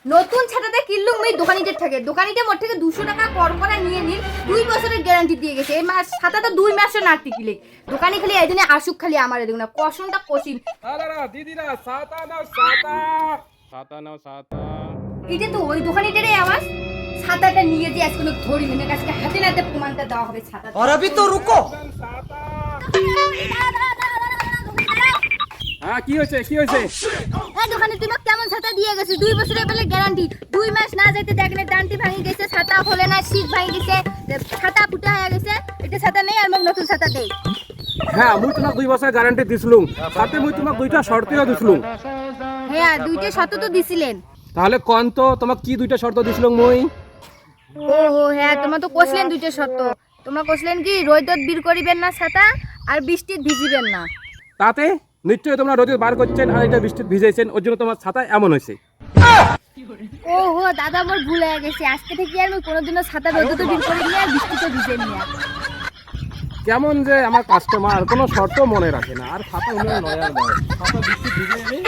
নতুন ছাতাতে কিনলুম এই দোকানিদের থেকে দোকানিটা মোট থেকে 200 টাকা কর করে নিয়ে নিল 2 বছরের গ্যারান্টি দিয়ে গেছে। এই মাস ছাতা তো 2 মাসও না টিকলে দোকানি খালি এই দিনে আসুক খালি আমার দেখুন না কসমটা কষিন। দাদারা দিদিরা ছাতা নাও ছাতা, ছাতা নাও ছাতা। এটা তো ওই দোকানিটারই আওয়াজ। ছাতাটা নিয়ে যে আজকে লোক ধরি মানে আজকে হাতে নাতে প্রমাণটা দেওয়া হবে ছাতা। और अभी तो रुको। ছাতা। হ্যাঁ কি হয়েছে কি হয়েছে? এই দোকানে তুমি কেমন ছাতা দিয়ে গেছে 2 বছরের বলে গ্যারান্টি 2 মাস না যেতে দেখলে ডান্টি ভাঙি গেছে ছাতা খোলে না শীত ভাঙি গেছে ছাতা ফুটা হয়ে গেছে এটা ছাতা নেই আর মোক নতুন ছাতা দেই। হ্যাঁ মুই তোমাক 2 বছর গ্যারান্টি দিছিলুম, সাথে মুই তোমাক 2টা শর্তও দিছিলুম। হ্যাঁ দুইটা শর্ত তো দিছিলেন। তাহলে কোন তো তোমাক কি 2টা শর্ত দিছিলুম মুই? ওহো হ্যাঁ তোমরা তো কইছিলেন দুইটা শর্ত। তোমরা কইছিলেন কি রোদত বীর করিবেন না ছাতা আর বৃষ্টিত ভিজিবেন না। তাতে নিশ্চয়ই তোমরা রোদে বার করছেন আর এটা বৃষ্টিতে ভিজাইছেন, ওর জন্য তোমার ছাতা এমন হয়েছে। ওহো দাদা মোর ভুল হয়ে গেছে আজকে থেকে আর আমি কোনোদিনও ছাতা রোদত বীর করিনি আর বৃষ্টিতে ভিজেন না। কেমন যে আমার কাস্টমার কোনো শর্ত মনে রাখে না আর ছাতা উনি নয় আর নয়। ছাতা বৃষ্টি ভিজে